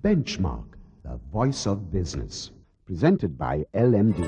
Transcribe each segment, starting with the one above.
Benchmark, the voice of business. Presented by LMD.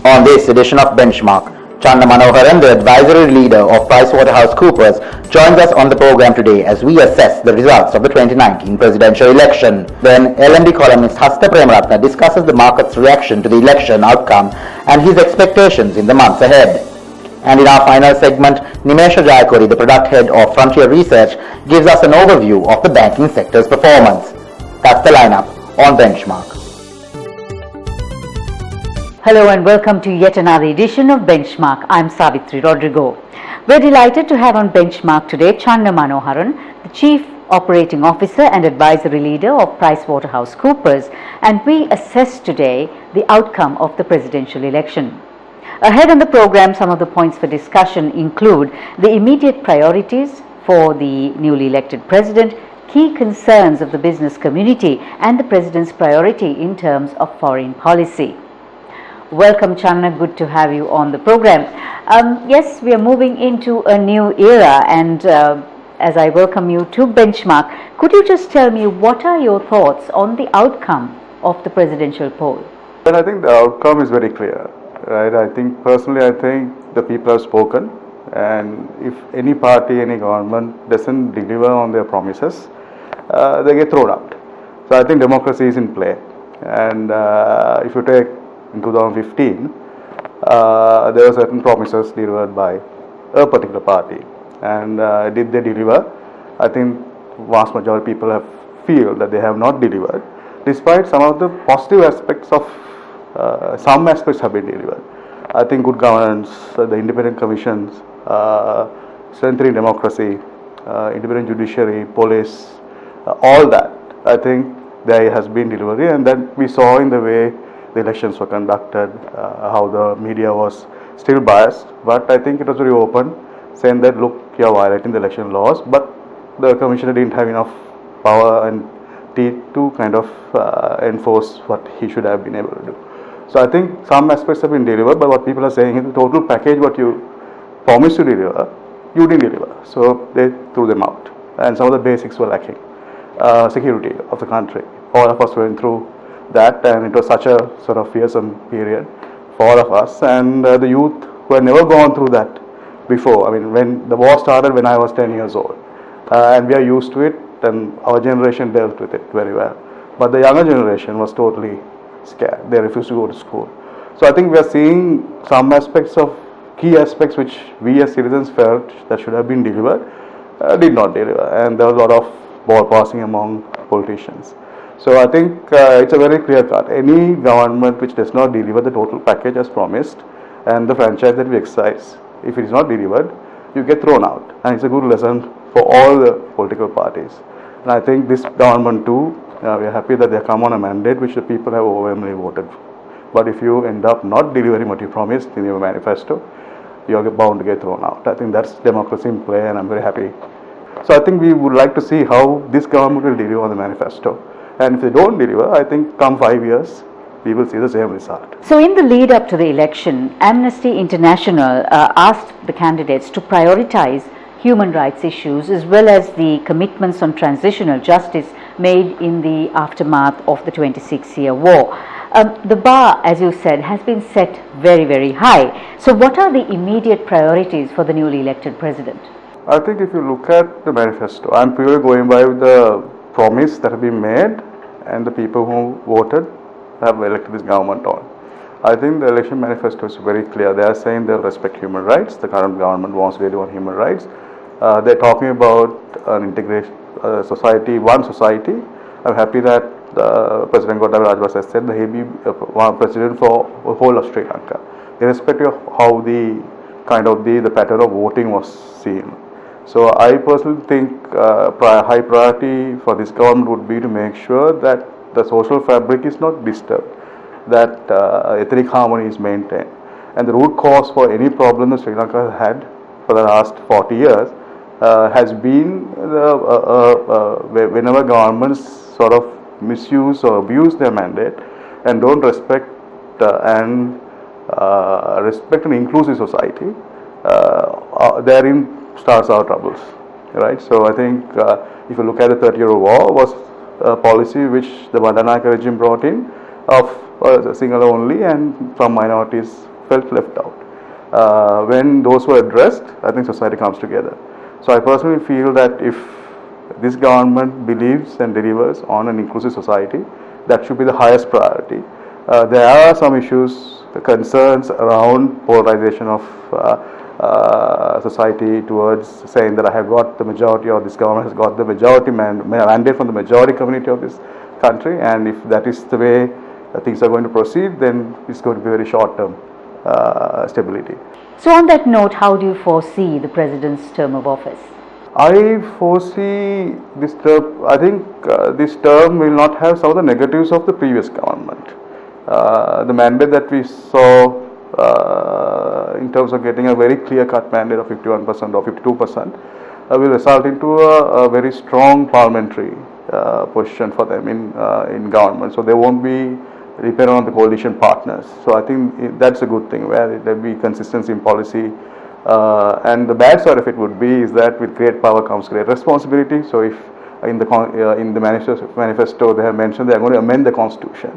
On this edition of Benchmark, Channa Manoharan, the advisory leader of PricewaterhouseCoopers, joins us on the program today as we assess the results of the 2019 presidential election. Then LMD columnist Hasta Premaratna discusses the market's reaction to the election outcome and his expectations in the months ahead. And in our final segment, Nimesha Jayakuri, the product head of Frontier Research, gives us an overview of the banking sector's performance. That's the lineup on Benchmark. Hello and welcome to yet another edition of Benchmark. I'm Savitri Rodrigo. We're delighted to have on Benchmark today Channa Manoharan, the Chief Operating Officer and Advisory Leader of PricewaterhouseCoopers, and we assess today the outcome of the presidential election. Ahead on the program, some of the points for discussion include the immediate priorities for the newly elected president, key concerns of the business community, and the president's priority in terms of foreign policy. Welcome, Channa. Good to have you on the program. Yes, we are moving into a new era, and as I welcome you to Benchmark, could you just tell me what are your thoughts on the outcome of the presidential poll? Well, I think the outcome is very clear, right? I think the people have spoken, and if any party, any government doesn't deliver on their promises, they get thrown out. So I think democracy is in play, and if you take in 2015, there were certain promises delivered by a particular party, and did they deliver? I think vast majority of people feel that they have not delivered, despite some of the positive aspects of some aspects have been delivered. I think good governance, the independent commissions, strengthening democracy, independent judiciary, police, all that, I think there has been delivery, and that we saw in the way the elections were conducted, how the media was still biased, but I think it was very open, saying that look, you are violating the election laws, but the commissioner didn't have enough power and teeth to kind of enforce what he should have been able to do. So I think some aspects have been delivered, but what people are saying is the total package, what you promised to deliver, you didn't deliver. So they threw them out, and some of the basics were lacking. Security of the country, all of us went through that, and it was such a sort of fearsome period for all of us, and the youth who had never gone through that before. I mean, when the war started when I was 10 years old, and we are used to it, and our generation dealt with it very well, but the younger generation was totally scared. They refused to go to school. So I think we are seeing some aspects of key aspects which we as citizens felt that should have been delivered, did not deliver, and there was a lot of ball passing among politicians. So I think it's a very clear cut. Any government which does not deliver the total package as promised, and the franchise that we exercise, if it is not delivered, you get thrown out. And it's a good lesson for all the political parties. And I think this government too, we are happy that they come on a mandate which the people have overwhelmingly voted for. But if you end up not delivering what you promised in your manifesto, you are bound to get thrown out. I think that's democracy in play, and I'm very happy. So I think we would like to see how this government will deliver on the manifesto. And if they don't deliver, I think come 5 years, we will see the same result. So in the lead up to the election, Amnesty International asked the candidates to prioritize human rights issues as well as the commitments on transitional justice made in the aftermath of the 26-year war. The bar, as you said, has been set very, very high. So what are the immediate priorities for the newly elected president? I think if you look at the manifesto, I'm purely going by the promise that have been made and the people who voted have elected this government on. I think the election manifesto is very clear. They are saying they'll respect human rights. The current government wants to deliver on human rights. They're talking about an integration society, one society. I'm happy that President Gotabaya Rajapaksa has said that he'll be president for the whole of Sri Lanka, irrespective of how the pattern of voting was seen. So I personally think high priority for this government would be to make sure that the social fabric is not disturbed, that ethnic harmony is maintained. And the root cause for any problem that Sri Lanka has had for the last 40 years has been the whenever governments sort of misuse or abuse their mandate and don't respect respect an inclusive society, therein starts our troubles, right? So I think if you look at the 30-year war, was a policy which the Bandanaka regime brought in of single only, and some minorities felt left out. When those were addressed, I think society comes together. So I personally feel that if this government believes and delivers on an inclusive society, that should be the highest priority. There are some issues, concerns around polarization of society towards saying that I have got the majority, or this government has got the majority mandate from the majority community of this country, and if that is the way things are going to proceed, then it's going to be very short-term stability. So on that note, how do you foresee the President's term of office? I foresee this term, I think this term will not have some of the negatives of the previous government. The mandate that we saw in terms of getting a very clear-cut mandate of 51% or 52% will result into a very strong parliamentary position for them in government. So they won't be dependent on the coalition partners. So I think that's a good thing, where there will be consistency in policy. And the bad side of it would be is that with great power comes great responsibility. So if in the manifesto they have mentioned they are going to amend the constitution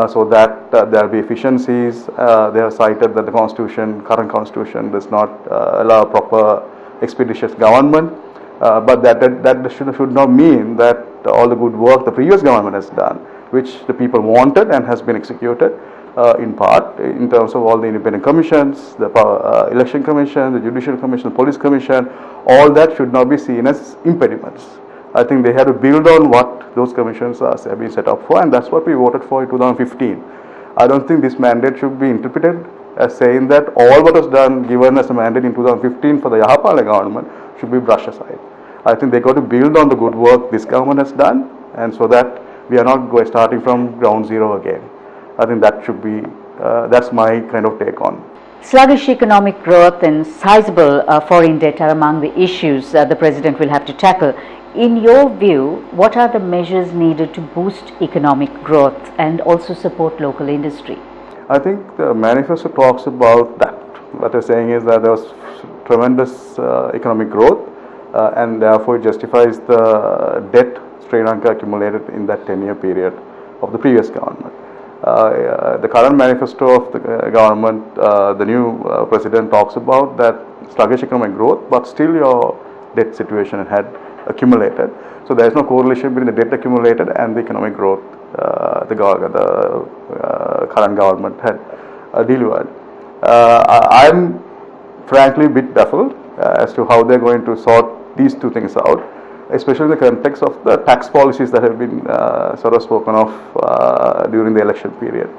so that there will be efficiencies. They have cited that the current constitution does not allow proper expeditious government, but that should not mean that all the good work the previous government has done, which the people wanted and has been executed in part in terms of all the independent commissions, the election commission, the judicial commission, the police commission, all that should not be seen as impediments. I think they had to build on what those commissions have been set up for, and that's what we voted for in 2015. I don't think this mandate should be interpreted as saying that all what was done, given as a mandate in 2015 for the Yahapala government, should be brushed aside. I think they got to build on the good work this government has done, and so that we are not starting from ground zero again. I think that should be, that's my kind of take on. Sluggish economic growth and sizable foreign debt are among the issues the President will have to tackle. In your view, what are the measures needed to boost economic growth and also support local industry? I think the manifesto talks about that. What they're saying is that there was tremendous economic growth and therefore it justifies the debt Sri Lanka accumulated in that 10-year period of the previous government. The current manifesto of the government, the new president talks about that sluggish economic growth, but still your debt situation had accumulated. So there is no correlation between the debt accumulated and the economic growth the current government had delivered. I'm frankly a bit baffled as to how they're going to sort these two things out, especially in the context of the tax policies that have been sort of spoken of during the election period.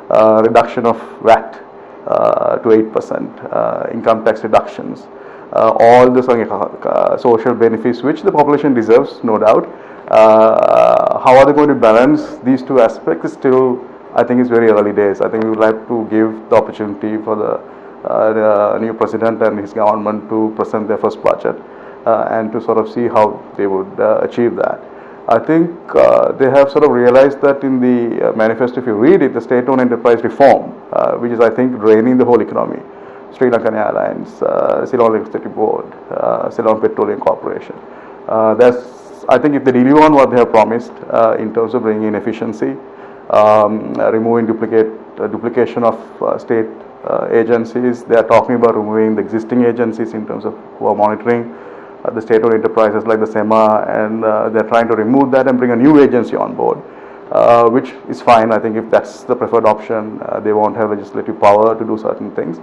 Reduction of VAT to 8%, income tax reductions, all the social benefits which the population deserves, no doubt. How are they going to balance these two aspects? Still, I think it's very early days. I think we would like to give the opportunity for the new president and his government to present their first budget and to sort of see how they would achieve that. I think they have sort of realized that in the manifesto, if you read it, the state-owned enterprise reform, which is I think draining the whole economy, Sri Lankan Airlines, Ceylon Electricity Board, Ceylon Petroleum Corporation. I think if they deliver on what they have promised in terms of bringing in efficiency, removing duplication of state agencies, they are talking about removing the existing agencies in terms of who are monitoring the state-owned enterprises like the SEMA, and they're trying to remove that and bring a new agency on board, which is fine. I think if that's the preferred option, they won't have legislative power to do certain things.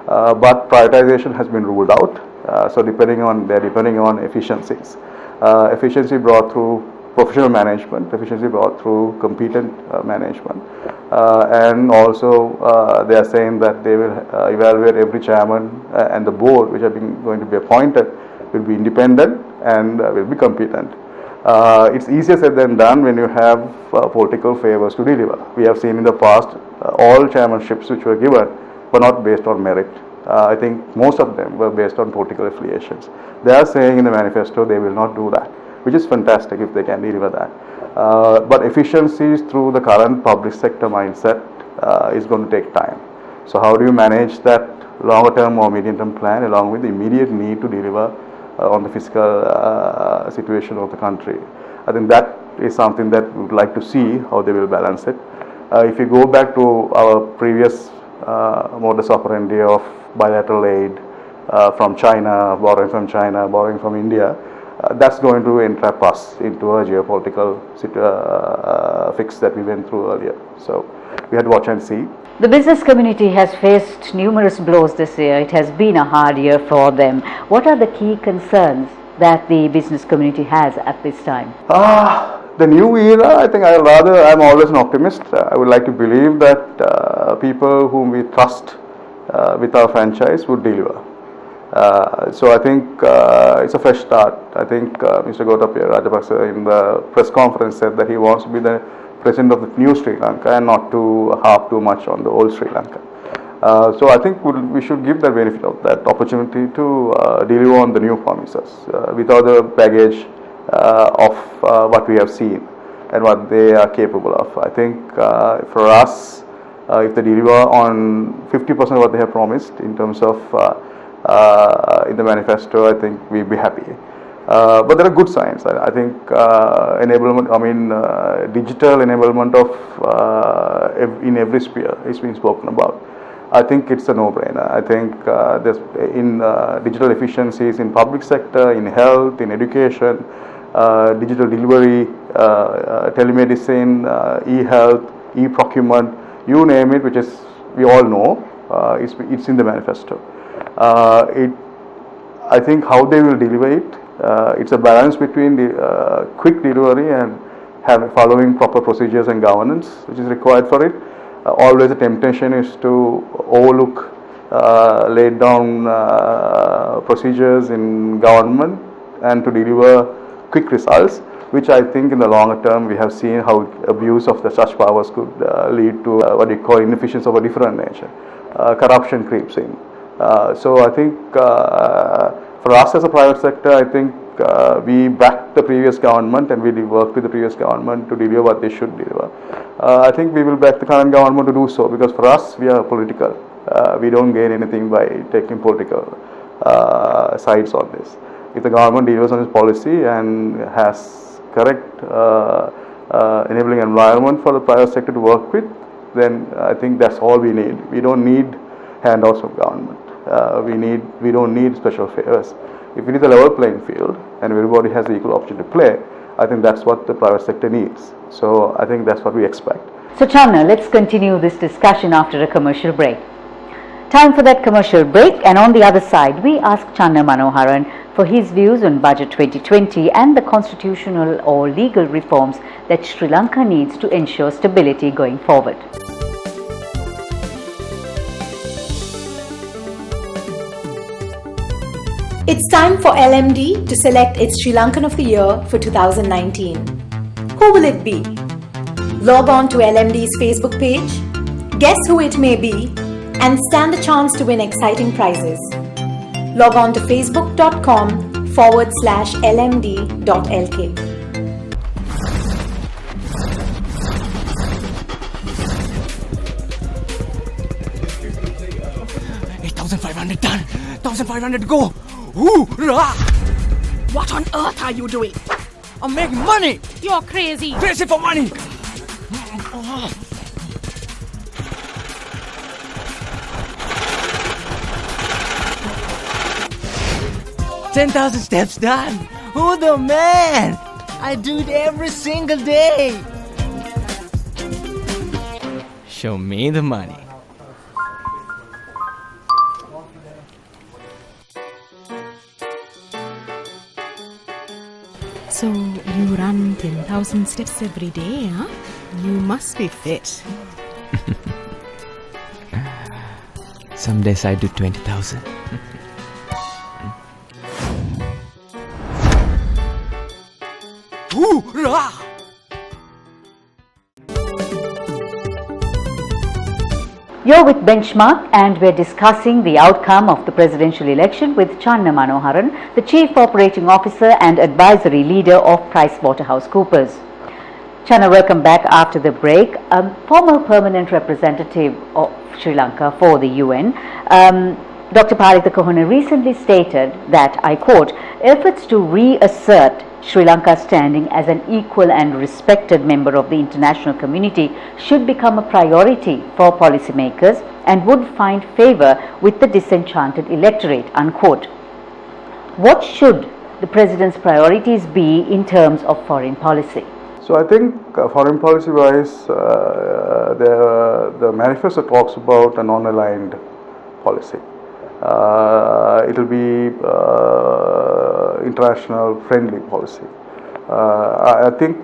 But prioritization has been ruled out. So depending on efficiencies, efficiency brought through professional management, efficiency brought through competent management, and also they are saying that they will evaluate every chairman and the board which are going to be appointed will be independent and will be competent. It's easier said than done when you have political favors to deliver. We have seen in the past all chairmanships which were given were not based on merit. I think most of them were based on political affiliations. They are saying in the manifesto they will not do that. which is fantastic if they can deliver that. But efficiencies through the current public sector mindset is going to take time. So how do you manage that longer term or medium term plan along with the immediate need to deliver on the fiscal situation of the country? I think that is something that we would like to see how they will balance it. If you go back to our previous modus operandi of bilateral aid from China, borrowing from India, that's going to entrap us into a geopolitical fix that we went through earlier. So we had to watch and see. The business community has faced numerous blows this year. It has been a hard year for them. What are the key concerns that the business community has at this time? The new era, I think I'm always an optimist. I would like to believe that people whom we trust with our franchise would deliver. So I think it's a fresh start. I think Mr. Gotabaya Rajapaksa in the press conference said that he wants to be the president of the new Sri Lanka and not to harp too much on the old Sri Lanka. So I think we should give the benefit of that opportunity to deliver on the new promises without the baggage of what we have seen and what they are capable of. I think for us, if they deliver on 50% of what they have promised in terms of in the manifesto, I think we'll be happy. But there are good signs. I think enablement, digital enablement of in every sphere is being spoken about. I think it's a no-brainer. I think there's in digital efficiencies in public sector, in health, in education, digital delivery, telemedicine, e-health, e-procurement, you name it, which is we all know, it's in the manifesto. I think how they will deliver it, it's a balance between the quick delivery and following proper procedures and governance, which is required for it. Always the temptation is to overlook laid down procedures in government and to deliver quick results, which I think in the longer term we have seen how abuse of such powers could lead to what you call inefficiency of a different nature. Corruption creeps in. So I think for us as a private sector, I think we backed the previous government and we worked with the previous government to deliver what they should deliver. I think we will back the current government to do so, because for us we are political. We don't gain anything by taking political sides on this. If the government delivers on its policy and has correct enabling environment for the private sector to work with, then I think that's all we need. We don't need handouts from government. We don't need special favors. If it is a level playing field and everybody has the equal option to play, I think that's what the private sector needs. So I think that's what we expect. So Channa, let's continue this discussion after a commercial break. Time for that commercial break, and on the other side we ask Channa Manoharan for his views on Budget 2020 and the constitutional or legal reforms that Sri Lanka needs to ensure stability going forward. It's time for LMD to select its Sri Lankan of the Year for 2019. Who will it be? Log on to LMD's Facebook page, guess who it may be, and stand a chance to win exciting prizes. Log on to facebook.com/lmd.lk. $8,500 done. 1,500 to go. Hoorah! What on earth are you doing? I'm making money. You're crazy. Crazy for money. 10,000 steps done. Who the man? I do it every single day. Show me the money. So you run 10,000 steps every day, huh? You must be fit. Some days I do 20,000. Hoorah! You're with Benchmark and we're discussing the outcome of the presidential election with Channa Manoharan, the Chief Operating Officer and Advisory Leader of PricewaterhouseCoopers. Channa, welcome back after the break. Former permanent representative of Sri Lanka for the UN, Dr. Paritha Kohana recently stated that, I quote, efforts to reassert Sri Lanka's standing as an equal and respected member of the international community should become a priority for policymakers and would find favor with the disenchanted electorate, unquote. What should the President's priorities be in terms of foreign policy? So I think foreign policy wise, the manifesto talks about a non-aligned policy. It will be international friendly policy. I think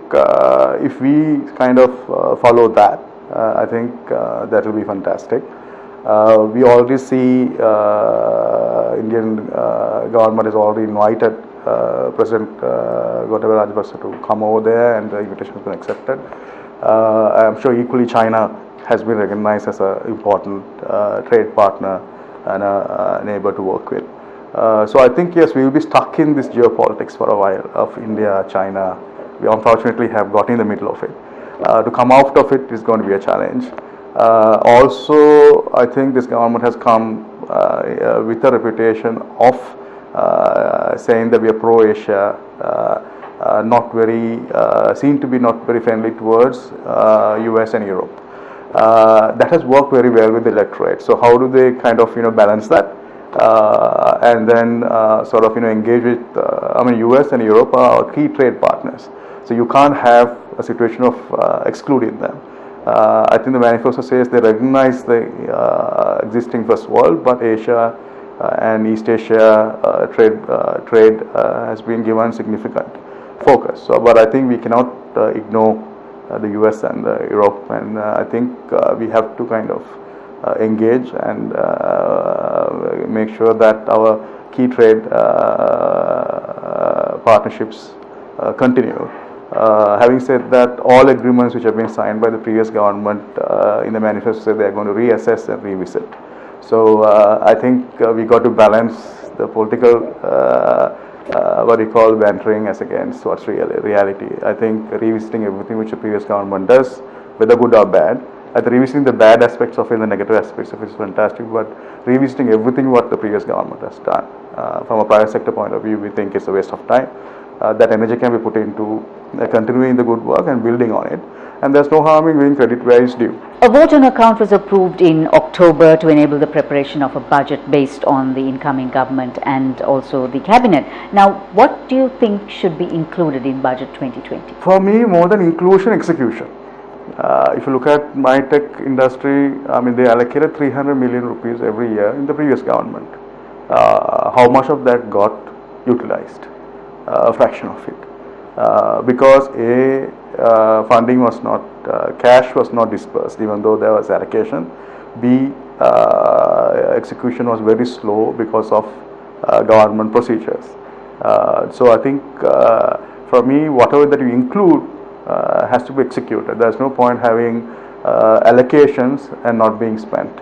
if we kind of follow that, I think that will be fantastic. We already see Indian government has already invited President Gotabaya Rajapaksa to come over there, and the invitation has been accepted. I'm sure equally China has been recognized as an important trade partner and a neighbor to work with. So I think yes, we will be stuck in this geopolitics for a while of India, China. We unfortunately have got in the middle of it. To come out of it is going to be a challenge. Also, I think this government has come with a reputation of saying that we are pro-Asia, not very, seem to be not very friendly towards US and Europe. That has worked very well with the electorate. So how do they kind of balance that and then sort of engage with US and Europe are our key trade partners. So you can't have a situation of excluding them. I think the manifesto says they recognize the existing first world, but Asia and East Asia trade has been given significant focus. So, but I think we cannot ignore the US and Europe, and I think we have to kind of engage and make sure that our key trade partnerships continue. Having said that, all agreements which have been signed by the previous government in the manifesto say they are going to reassess and revisit. So I think we got to balance the political what we call bantering as against what's reality. I think revisiting everything which the previous government does, whether good or bad, revisiting the bad aspects of it and the negative aspects of it is fantastic, but revisiting everything what the previous government has done from a private sector point of view, we think it's a waste of time. That energy can be put into continuing the good work and building on it, and there's no harm in giving credit where it's due. A vote on account was approved in October to enable the preparation of a budget based on the incoming government and also the cabinet. Now, what do you think should be included in budget 2020? For me, more than inclusion, execution. If you look at my tech industry, they allocated 300 million rupees every year in the previous government. How much of that got utilized? A fraction of it, because funding was not, cash was not dispersed even though there was allocation. B, execution was very slow because of government procedures. So I think for me, whatever that you include has to be executed. There's no point having allocations and not being spent.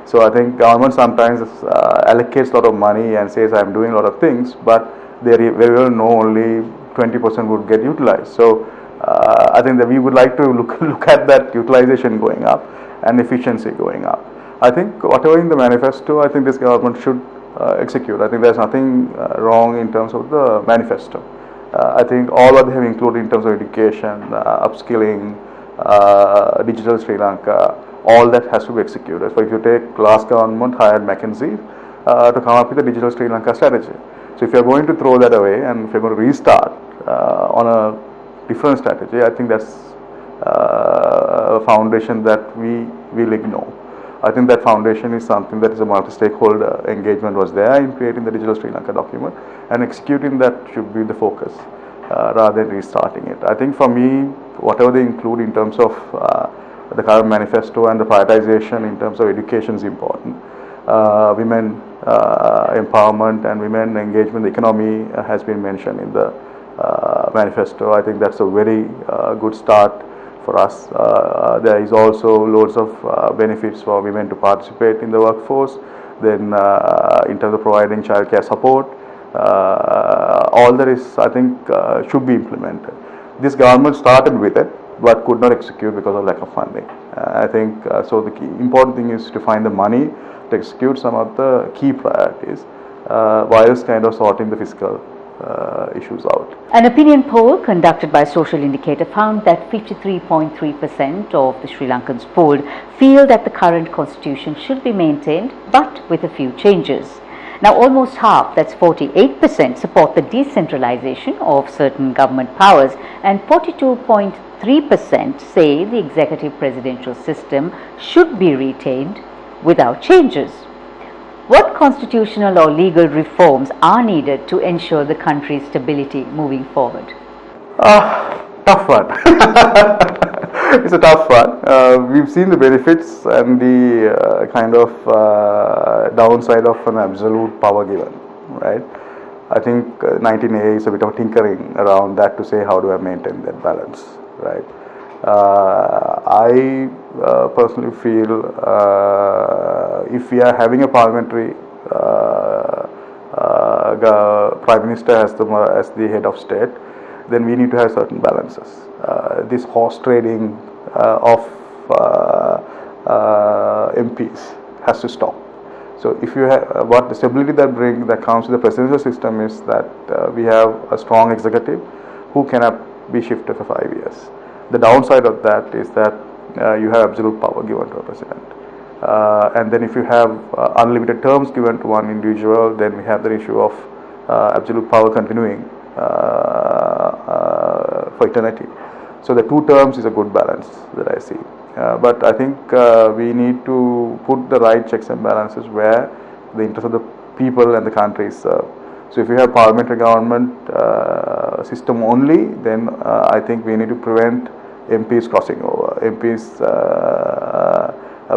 So I think government sometimes allocates a lot of money and says I'm doing a lot of things, but they very well know only 20% would get utilized. So I think that we would like to look at that utilization going up and efficiency going up. I think whatever in the manifesto, I think this government should execute. I think there's nothing wrong in terms of the manifesto. I think all what they have included in terms of education, upskilling, digital Sri Lanka, all that has to be executed. So if you take last government hired McKinsey to come up with a digital Sri Lanka strategy. So if you're going to throw that away and if you're going to restart on a different strategy, I think that's a foundation that we will ignore. I think that foundation is something that is a multi-stakeholder engagement was there in creating the digital Sri Lanka document, and executing that should be the focus rather than restarting it. I think for me, whatever they include in terms of the current manifesto and the prioritization in terms of education is important. Women empowerment and women engagement, the economy has been mentioned in the manifesto. I think that's a very good start for us. There is also loads of benefits for women to participate in the workforce. Then in terms of providing childcare support, all that is, I think, should be implemented. This government started with it, but could not execute because of lack of funding. I think so. The important thing is to find the money to execute some of the key priorities, whilst kind of sorting the fiscal issues out. An opinion poll conducted by Social Indicator found that 53.3% of the Sri Lankans polled feel that the current constitution should be maintained, but with a few changes. Now, almost half, that's 48%, support the decentralization of certain government powers, and 42.3% say the executive presidential system should be retained without changes. What constitutional or legal reforms are needed to ensure the country's stability moving forward? Tough one. It's a tough one. We've seen the benefits and the kind of downside of an absolute power given, right? I think 19A is a bit of tinkering around that to say how do I maintain that balance, right? I personally feel if we are having a parliamentary Prime Minister as the head of state, then we need to have certain balances. This horse trading of MPs has to stop. So if you have what the stability that comes with the presidential system is that we have a strong executive who cannot be shifted for 5 years. The downside of that is that you have absolute power given to a president. And then if you have unlimited terms given to one individual, then we have the issue of absolute power continuing for eternity. So the 2 terms is a good balance that I see. But I think we need to put the right checks and balances where the interest of the people and the country is served. So if you have parliamentary government system only, then I think we need to prevent MPs crossing over, MPs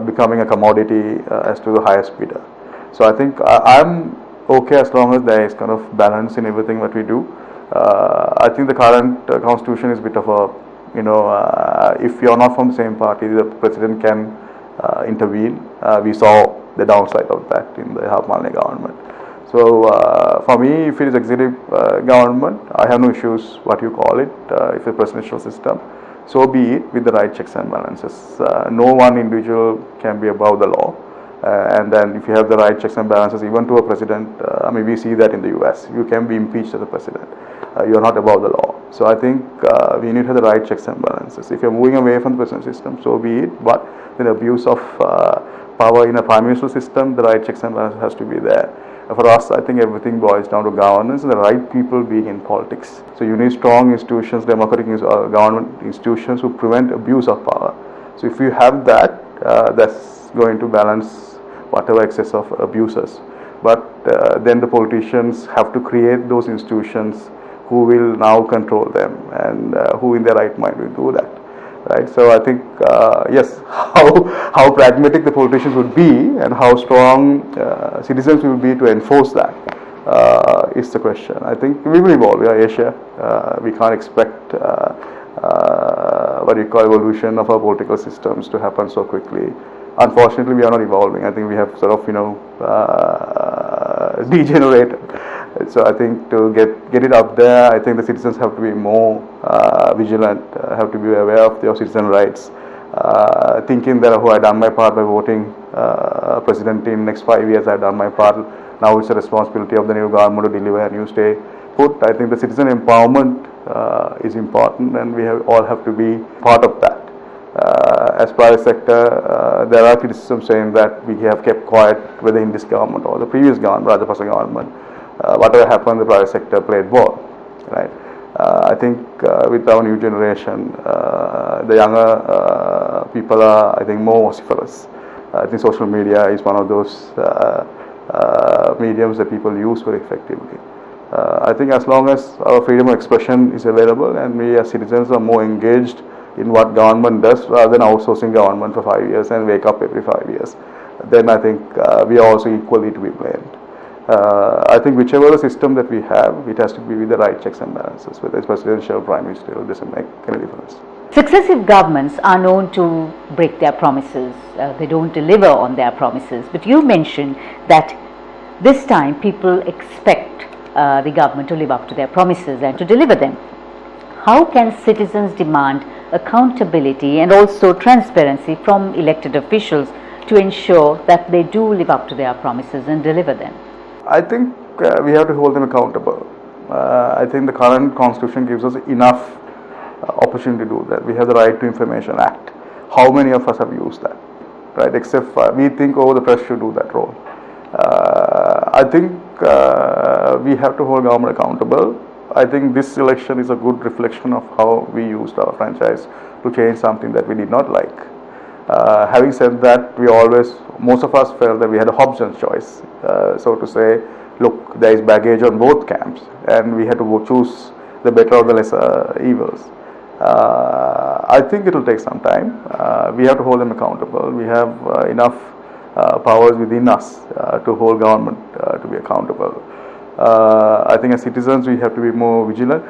becoming a commodity as to the highest bidder. So I think I'm okay as long as there is kind of balance in everything that we do. I think the current constitution is a bit of a, if you're not from the same party, the president can intervene. We saw the downside of that in the Half-Malay government. So for me, if it is executive government, I have no issues what you call it, if it's a presidential system. So be it, with the right checks and balances. No one individual can be above the law. And then if you have the right checks and balances, even to a president, I mean, we see that in the US, you can be impeached as a president. You're not above the law. So I think we need to have the right checks and balances. If you're moving away from the presidential system, so be it. But the abuse of power in a prime ministerial system, the right checks and balances has to be there. For us, I think everything boils down to governance and the right people being in politics. So you need strong institutions, democratic government institutions who prevent abuse of power. So if you have that, that's going to balance whatever excess of abuses. But then the politicians have to create those institutions who will now control them and who in their right mind will do that. Right, so I think yes, how pragmatic the politicians would be and how strong citizens will be to enforce that is the question. I think we will evolve. We are Asia. We can't expect what you call evolution of our political systems to happen so quickly. Unfortunately, we are not evolving. I think we have sort of degenerated. So I think to get it up there, I think the citizens have to be more vigilant, have to be aware of their citizen rights, thinking that, oh, I've done my part by voting president in next 5 years, I've done my part. Now it's a responsibility of the new government to deliver and you stay put. I think the citizen empowerment is important and we all have to be part of that. As private sector, there are criticisms saying that we have kept quiet whether in this government or the previous government, Rajapaksa government. Whatever happened, the private sector played ball, right? I think with our new generation, the younger people are, I think, more vociferous. I think social media is one of those mediums that people use very effectively. I think as long as our freedom of expression is available and we as citizens are more engaged in what government does rather than outsourcing government for 5 years and wake up every 5 years, then I think we are also equally to be blamed. I think whichever the system that we have, it has to be with the right checks and balances, whether it's presidential, prime ministerial, it doesn't make any difference. Successive governments are known to break their promises. They don't deliver on their promises. But you mentioned that this time people expect the government to live up to their promises and to deliver them. How can citizens demand accountability and also transparency from elected officials to ensure that they do live up to their promises and deliver them? I think we have to hold them accountable. I think the current constitution gives us enough opportunity to do that. We have the Right to Information Act. How many of us have used that? Right? Except we think, the press should do that role. I think we have to hold government accountable. I think this election is a good reflection of how we used our franchise to change something that we did not like. Having said that, most of us felt that we had a Hobson's choice, so to say, look, there is baggage on both camps, and we had to choose the better of the lesser evils. I think it will take some time. We have to hold them accountable. We have enough powers within us to hold government to be accountable. I think as citizens we have to be more vigilant.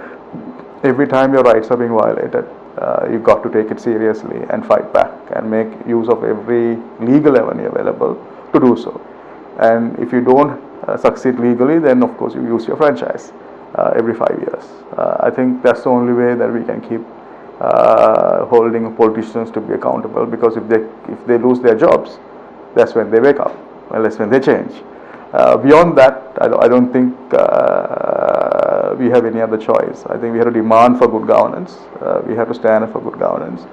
Every time your rights are being violated, you've got to take it seriously and fight back and make use of every legal avenue available to do so. And if you don't succeed legally, then of course you use your franchise every 5 years. I think that's the only way that we can keep holding politicians to be accountable, because if they lose their jobs, that's when they wake up, well, that's when they change. Beyond that, I don't think we have any other choice. I think we have to demand for good governance. We have to stand up for good governance.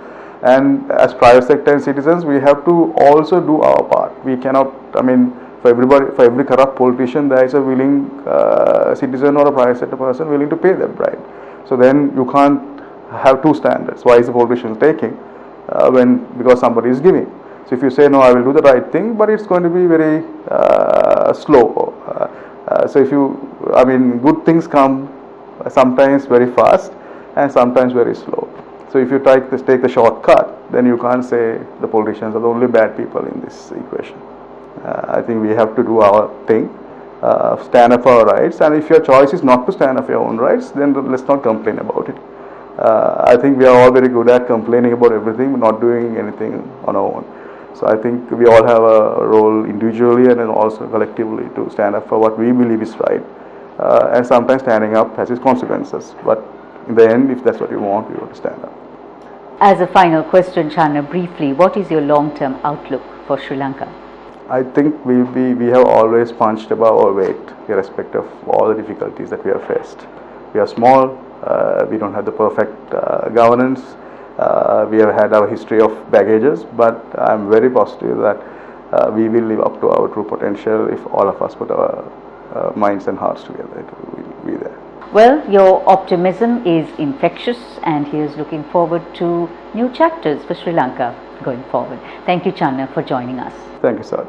And as private sector and citizens, we have to also do our part. We cannot, for every corrupt politician, there is a willing citizen or a private sector person willing to pay that bribe. So then you can't have two standards. Why is the politician taking because somebody is giving? So if you say, no, I will do the right thing, but it's going to be very slow. So if good things come sometimes very fast and sometimes very slow. So if you take the shortcut, then you can't say the politicians are the only bad people in this equation. I think we have to do our thing, stand up for our rights, and if your choice is not to stand up for your own rights, then let's not complain about it. I think we are all very good at complaining about everything, but not doing anything on our own. So I think we all have a role individually and then also collectively to stand up for what we believe is right. And sometimes standing up has its consequences. But in the end, if that's what you want, you have to stand up. As a final question, Channa, briefly, what is your long-term outlook for Sri Lanka? I think we have always punched above our weight, irrespective of all the difficulties that we have faced. We are small, we don't have the perfect governance. We have had our history of baggages, but I'm very positive that we will live up to our true potential if all of us put our minds and hearts together. It will be there. Well, your optimism is infectious, and he is looking forward to new chapters for Sri Lanka going forward. Thank you, Channa, for joining us. Thank you, sir.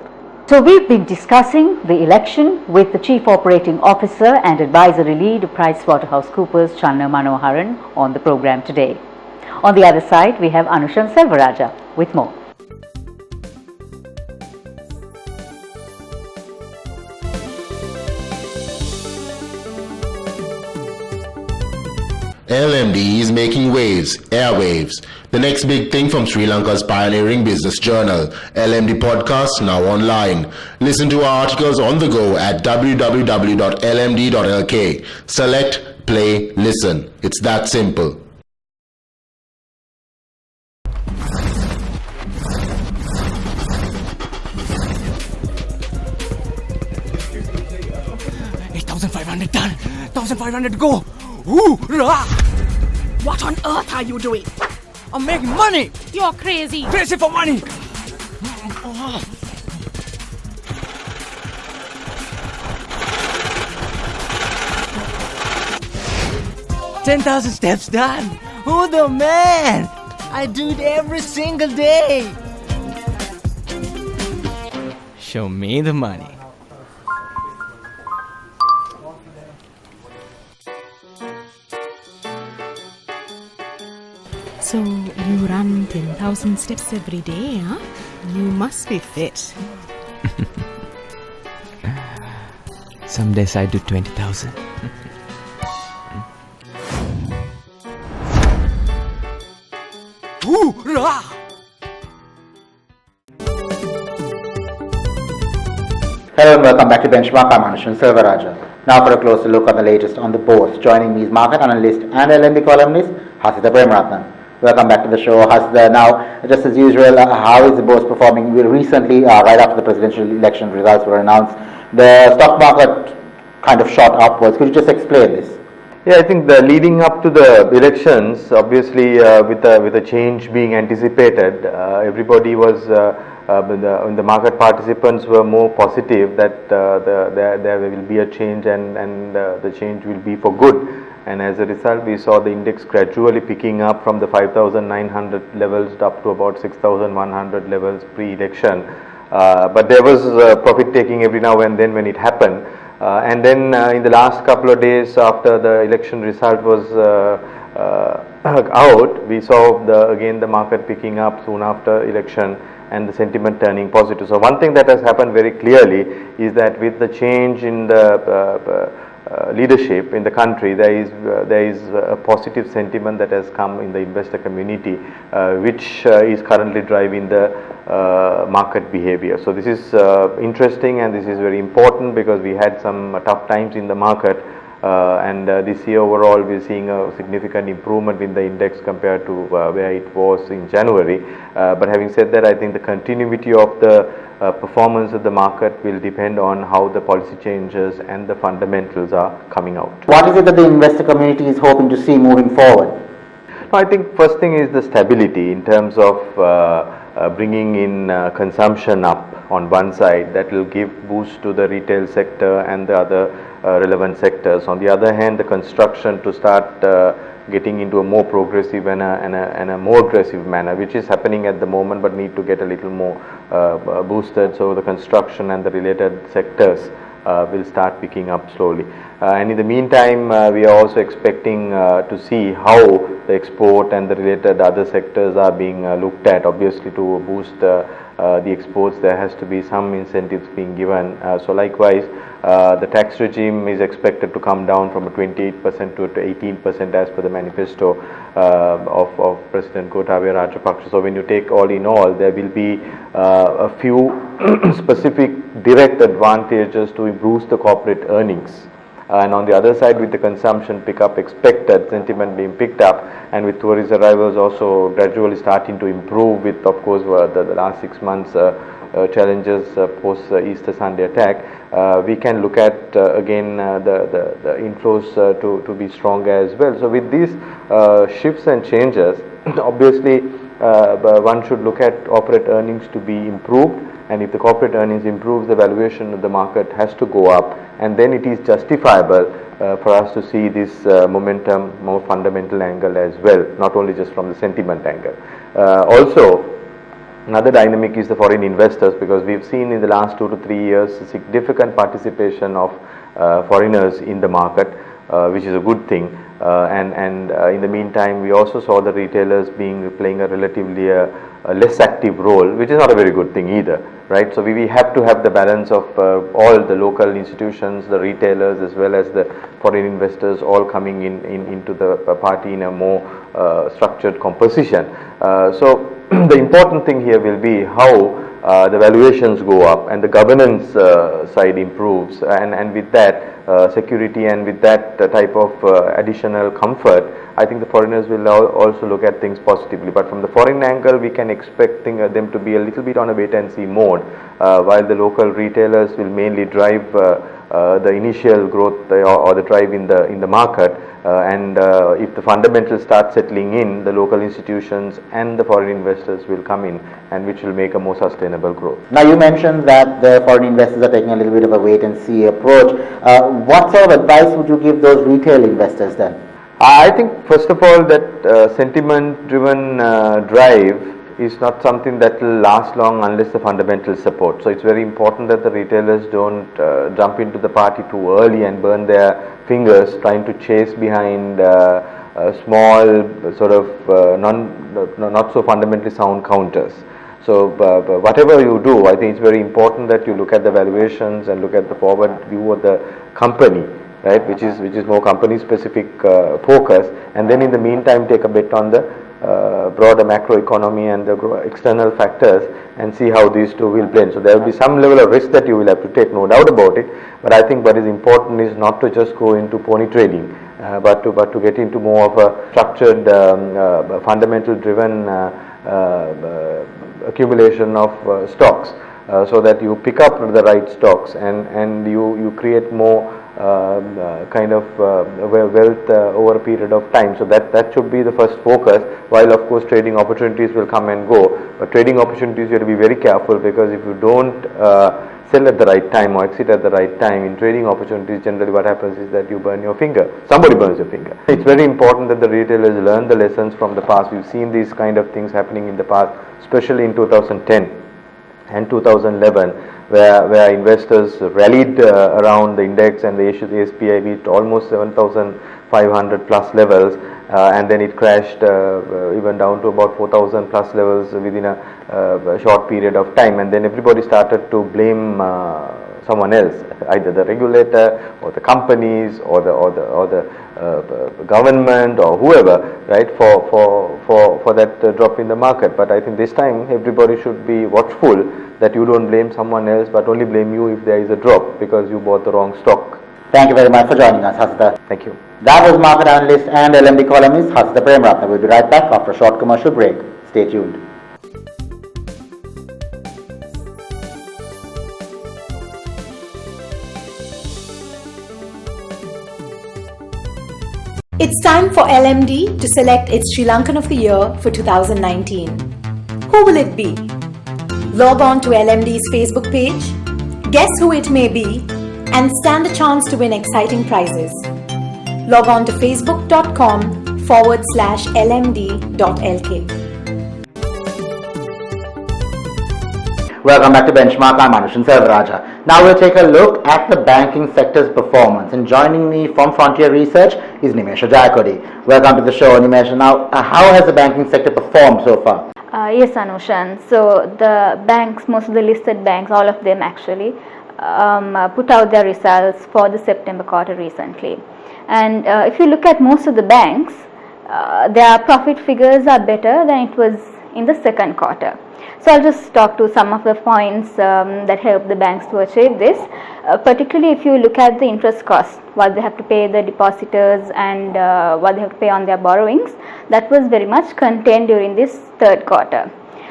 So we've been discussing the election with the Chief Operating Officer and Advisory Lead of PricewaterhouseCoopers, Channa Manoharan, on the program today. On the other side, we have Anushan Selvaraja with more. LMD is making waves, airwaves. The next big thing from Sri Lanka's pioneering business journal, LMD Podcast, now online. Listen to our articles on the go at www.lmd.lk. Select, play, listen. It's that simple. $8,500 done. 1,500 to go. Ooh, rah. What on earth are you doing? I'm making money. You're crazy. Crazy for money. 10,000 steps done. Who the man? I do it every single day. Show me the money. So you run 10,000 steps every day, huh? You must be fit. Some days I do 20,000. Hoorah! Hello and welcome back to Benchmark. I'm Anushan Silvaraja. Now for a closer look on the latest on the bourse. Joining me is market analyst and LMD columnist Hasida Premratnam. Welcome back to the show, Hasida. Now, just as usual, how is the bourse performing? We recently, right after the presidential election results were announced, the stock market kind of shot upwards. Could you just explain this? Yeah, I think the leading up to the elections, obviously with a change being anticipated, everybody was, the market participants were more positive that there will be a change and the change will be for good. And as a result, we saw the index gradually picking up from the 5,900 levels up to about 6,100 levels pre-election. But there was profit taking every now and then when it happened. And then in the last couple of days after the election result was out, we saw again the market picking up soon after election and the sentiment turning positive. So one thing that has happened very clearly is that with the change in the leadership in the country, there is a positive sentiment that has come in the investor community, which is currently driving the market behavior. So this is interesting and this is very important because we had some tough times in the market, and this year overall we're seeing a significant improvement in the index compared to where it was in January. But having said that, I think the continuity of the performance of the market will depend on how the policy changes and the fundamentals are coming out. What is it that the investor community is hoping to see moving forward? I think first thing is the stability in terms of bringing in consumption up on one side. That will give boost to the retail sector and the other relevant sectors. On the other hand, the construction to start getting into a more progressive and a more aggressive manner, which is happening at the moment but need to get a little more boosted. So the construction and the related sectors will start picking up slowly. And in the meantime, we are also expecting to see how the export and the related other sectors are being looked at. Obviously, to boost the exports, there has to be some incentives being given. So likewise, the tax regime is expected to come down from a 28% to 18% as per the manifesto of President Gotabaya Rajapaksa. So when you take all in all, there will be a few specific direct advantages to boost the corporate earnings. And on the other side, with the consumption pickup expected, sentiment being picked up, and with tourist arrivals also gradually starting to improve, with of course the last 6 months challenges post Easter Sunday attack, we can look at again the inflows to be stronger as well. So with these shifts and changes, obviously one should look at corporate earnings to be improved. And if the corporate earnings improves, the valuation of the market has to go up, and then it is justifiable for us to see this momentum, more fundamental angle as well, not only just from the sentiment angle. Also, another dynamic is the foreign investors, because we've seen in the last 2 to 3 years a significant participation of foreigners in the market, which is a good thing. And in the meantime, we also saw the retailers playing a relatively less active role, which is not a very good thing either, right? So we have to have the balance of all the local institutions, the retailers, as well as the foreign investors all coming into the party in a more structured composition. So the important thing here will be how the valuations go up and the governance side improves, and with that security and with that type of additional comfort, I think the foreigners will also look at things positively. But from the foreign angle, we can expect them to be a little bit on a wait and see mode, while the local retailers will mainly drive the initial growth or the drive in the market. And if the fundamentals start settling in, the local institutions and the foreign investors will come in, and which will make a more sustainable growth. Now you mentioned that the foreign investors are taking a little bit of a wait and see approach. What sort of advice would you give those retail investors then? I think first of all that sentiment driven drive is not something that will last long unless the fundamentals support. So it's very important that the retailers don't jump into the party too early and burn their fingers trying to chase behind small sort of not so fundamentally sound counters. So whatever you do, I think it's very important that you look at the valuations and look at the forward view of the company, right, which is more company specific focus, and then in the meantime take a bet on the broader macroeconomy and the external factors and see how these two will blend. So there will be some level of risk that you will have to take, no doubt about it. But I think what is important is not to just go into pony trading, but to get into more of a structured, fundamental driven accumulation of stocks, so that you pick up the right stocks and you create more kind of wealth over a period of time. So that should be the first focus, while of course trading opportunities will come and go. But trading opportunities, you have to be very careful, because if you don't sell at the right time or exit at the right time in trading opportunities, generally what happens is that you burn your finger. Somebody burns your finger. It's very important that the retailers learn the lessons from the past. We've seen these kind of things happening in the past, especially in 2010 and 2011, where investors rallied around the index, and the SPI reached almost 7,500 plus levels, and then it crashed even down to about 4,000 plus levels within a short period of time, and then everybody started to blame someone else, either the regulator or the companies or the government or whoever, right, for that drop in the market. But I think this time everybody should be watchful that you don't blame someone else, but only blame you if there is a drop because you bought the wrong stock. Thank you very much for joining us, Hasita. Thank you. That was market analyst and LMD columnist Hasita Premratna. We'll be right back after a short commercial break. Stay tuned. It's time for LMD to select its Sri Lankan of the Year for 2019. Who will it be? Log on to LMD's Facebook page, guess who it may be, and stand a chance to win exciting prizes. Log on to facebook.com/lmd.lk. Welcome back to Benchmark. I'm Anushan Selvaraja. Now we'll take a look at the banking sector's performance. And joining me from Frontier Research is Nimesha Jayakodi. Welcome to the show, Nimesha. Now, how has the banking sector performed so far? Yes, Anushan. So the banks, most of the listed banks, all of them actually, put out their results for the September quarter recently. And if you look at most of the banks, their profit figures are better than it was in the second quarter. So I'll just talk to some of the points that help the banks to achieve this, particularly if you look at the interest cost, what they have to pay the depositors and what they have to pay on their borrowings. That was very much contained during this third quarter.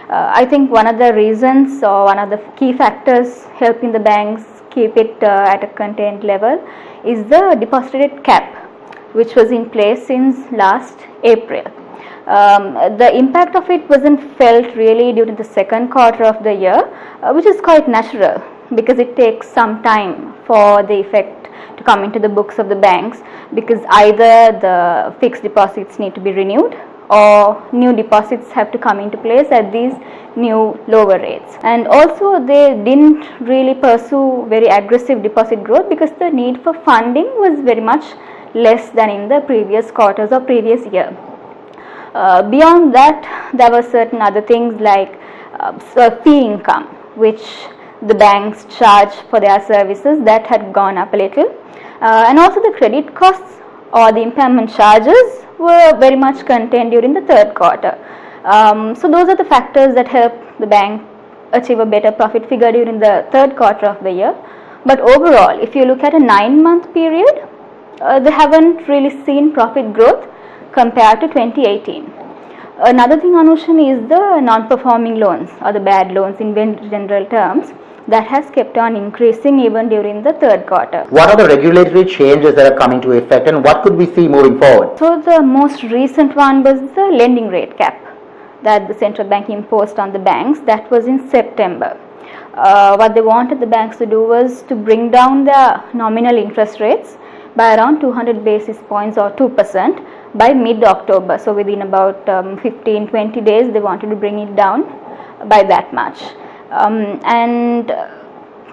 I think one of the reasons or one of the key factors helping the banks keep it at a contained level is the deposit rate cap, which was in place since last April. The impact of it wasn't felt really during the second quarter of the year, which is quite natural because it takes some time for the effect to come into the books of the banks, because either the fixed deposits need to be renewed or new deposits have to come into place at these new lower rates. And also they didn't really pursue very aggressive deposit growth because the need for funding was very much less than in the previous quarters or previous year. Beyond that, there were certain other things like fee income, which the banks charge for their services, that had gone up a little, and also the credit costs or the impairment charges were very much contained during the third quarter. So those are the factors that help the bank achieve a better profit figure during the third quarter of the year. But overall, if you look at a 9-month period, they haven't really seen profit growth compared to 2018. Another thing, Anushan, is the non-performing loans or the bad loans in general terms that has kept on increasing even during the third quarter. What are the regulatory changes that are coming to effect and what could we see moving forward? So the most recent one was the lending rate cap that the central bank imposed on the banks. That was in September. What they wanted the banks to do was to bring down their nominal interest rates by around 200 basis points or 2% by mid-October. So within about 15-20 days they wanted to bring it down by that much. And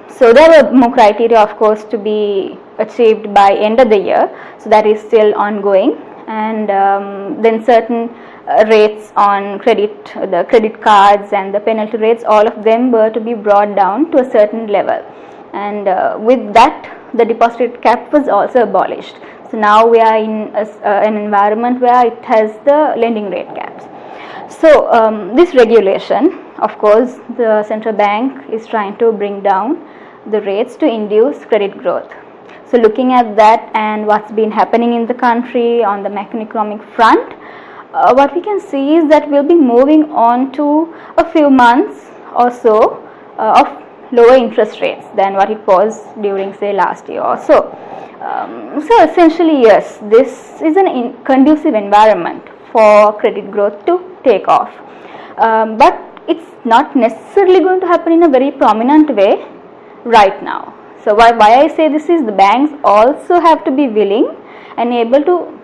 so there were more criteria, of course, to be achieved by end of the year. So that is still ongoing. And then certain rates on the credit cards and the penalty rates, all of them were to be brought down to a certain level. And with that, the deposit cap was also abolished. So now we are in an environment where it has the lending rate caps. So this regulation, of course, the central bank is trying to bring down the rates to induce credit growth. So looking at that and what's been happening in the country on the macroeconomic front, what we can see is that we'll be moving on to a few months or so of lower interest rates than what it was during, say, last year or so. So essentially, yes, this is a conducive environment for credit growth to take off. But it's not necessarily going to happen in a very prominent way right now. So why I say this is the banks also have to be willing and able to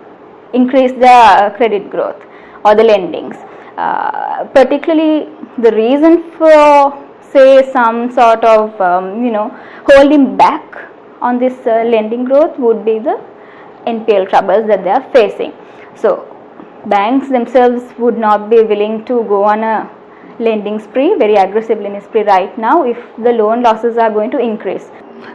increase the credit growth or the lendings. Particularly the reason for, say, some sort of holding back on this lending growth would be the NPL troubles that they are facing. So banks themselves would not be willing to go on a lending spree, very aggressive lending spree right now if the loan losses are going to increase.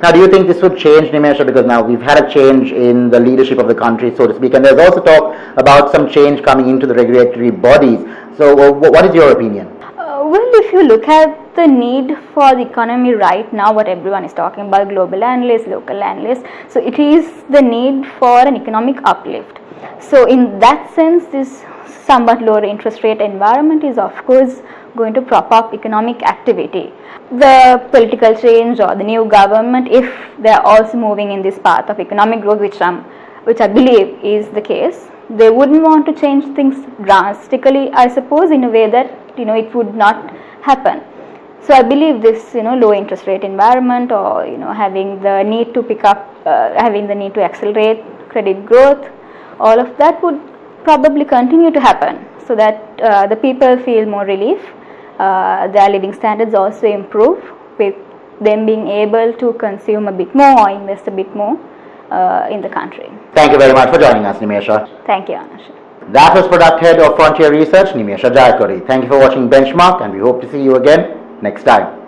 Now, do you think this would change, Nimesha, because now we've had a change in the leadership of the country, so to speak, and there's also talk about some change coming into the regulatory bodies. So what is your opinion? Well, if you look at the need for the economy right now, what everyone is talking about, global analysts, local analysts, so it is the need for an economic uplift. So in that sense, this somewhat lower interest rate environment is of course going to prop up economic activity. The political change or the new government, if they are also moving in this path of economic growth, which I believe is the case, they wouldn't want to change things drastically, I suppose, in a way that it would not happen. So I believe this low interest rate environment, or having the need to pick up, having the need to accelerate credit growth, all of that would probably continue to happen, so that the people feel more relief. Their living standards also improve with them being able to consume a bit more or invest a bit more in the country. Thank you very much for joining us, Nimesha. Thank you, Anush. That was Product Head of Frontier Research, Nimesha Jayakuri. Thank you for watching Benchmark, and we hope to see you again next time.